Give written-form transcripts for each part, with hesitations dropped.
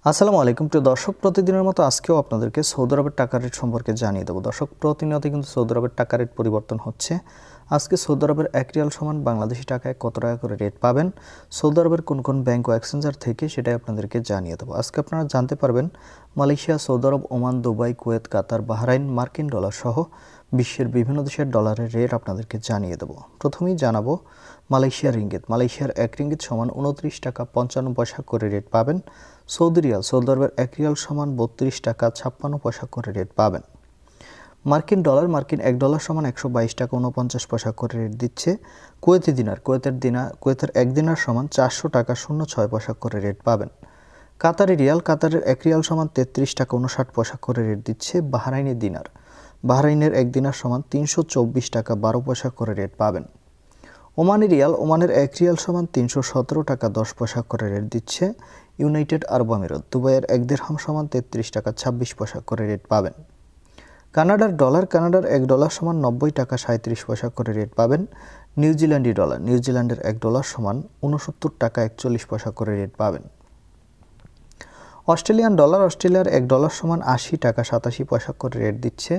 আসসালামু আলাইকুম প্রিয় দর্শক, প্রতিদিনের মতো আজকেও আপনাদেরকে সৌদি আরবের টাকা রেট সম্পর্কে জানিয়ে দেবো। দর্শক, প্রতিনিয়ত কিন্তু সৌদি আরবের টাকা রেট পরিবর্তন হচ্ছে। আজকে সৌদি আরবের 1 রিয়াল সমান বাংলাদেশি টাকায় কত টাকা করে রেট পাবেন, সৌদি আরবের কোন কোন ব্যাংক ও এক্সচেঞ্জার থেকে, সেটাই আপনাদেরকে জানিয়ে দেবো। আজকে আপনারা জানতে পারবেন মালয়েশিয়া, সৌদি আরব, ওমান, দুবাই, কুয়েত, কাতার, বাহরাইন, মার্কিন ডলার সহ বিশ্বের বিভিন্ন দেশের ডলারের রেট আপনাদেরকে জানিয়ে দেবো। প্রথমেই জানাবো মালয়েশিয়ার রিঙ্গিত। মালয়েশিয়ার 1 রিঙ্গিত সমান 29 টাকা 55 পয়সা করে রেট পাবেন। সৌদি রিয়াল, সৌদি আরবের 1 রিয়াল সমান 32 টাকা 56 পয়সা করে রেট পাবেন। মার্কিন ডলার, মার্কিন 1 ডলার সমান 122 টাকা 49 পয়সা করে রেট দিচ্ছে। কুয়েতি দিনার, কুয়েতের 1 দিনার সমান 400 টাকা 06 পয়সা করে রেট পাবেন। কাতারি রিয়াল, কাতারের 1 রিয়াল সমান 33 টাকা 59 পয়সা করে রেট দিচ্ছে। বাহরাইনি দিনার, বাহরাইনের 1 দিনার সমান 324 টাকা 12 পয়সা করে রেট পাবেন। ওমানি রিয়াল, ওমানের 1 রিয়াল সমান 317 টাকা 10 পয়সা করে রেট দিচ্ছে। ইউনাইটেড আরব আমিরাত, দুবাইয়ের 1 দিরহাম সমান 33 টাকা 26 পয়সা করে রেট পাবেন। কানাডার ডলার, কানাডার 1 ডলার সমান 90 টাকা 37 পয়সা করে রেট পাবেন। নিউজিল্যান্ডি ডলার, নিউজিল্যান্ডের 1 ডলার সমান 69 টাকা 41 পয়সা করে রেট পাবেন। অস্ট্রেলিয়ান ডলার, অস্ট্রেলিয়ার 1 ডলার সমান 80 টাকা 87 পয়সা করে রেট দিচ্ছে।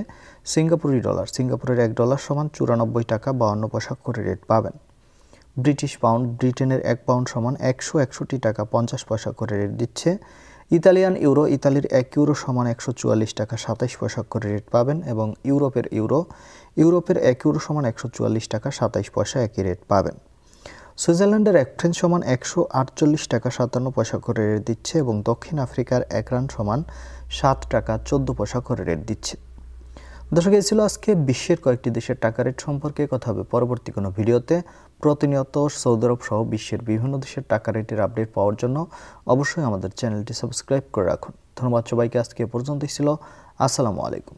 সিঙ্গাপুরি ডলার, সিঙ্গাপুরের 1 ডলার সমান 94 টাকা 52 পয়সা করে রেট পাবেন। ব্রিটিশ পাউন্ড, ব্রিটেনের 1 পাউন্ড সমান 161 টাকা 50 পয়সা করে রেট দিচ্ছে। ইতালিয়ান ইউরো, ইতালির 1 ইউরো সমান 144 টাকা 27 পয়সা করে রেট পাবেন। এবং ইউরোপের ইউরো, ইউরোপের 1 ইউরো সমান 144 টাকা 27 পয়সা একই রেট পাবেন। সুইজারল্যান্ডের 1 ফ্রেঞ্চ সমান 148 টাকা 57 পয়সা করে রেট দিচ্ছে। এবং দক্ষিণ আফ্রিকার 1 রান সমান 7 টাকা 14 পয়সা করে রেট দিচ্ছে। দর্শক, এই ছিল আজকে বিশ্বের কয়েকটি দেশের টাকা রেট সম্পর্কে। কথা হবে পরবর্তী কোনো ভিডিওতে। প্রতিনিয়ত সৌদি আরব সহ বিশ্বের বিভিন্ন দেশের টাকা রেটের আপডেট পাওয়ার জন্য অবশ্যই আমাদের চ্যানেলটি সাবস্ক্রাইব করে রাখুন। ধন্যবাদ সবাইকে। আজকে এ পর্যন্তই ছিল। আসসালামু আলাইকুম।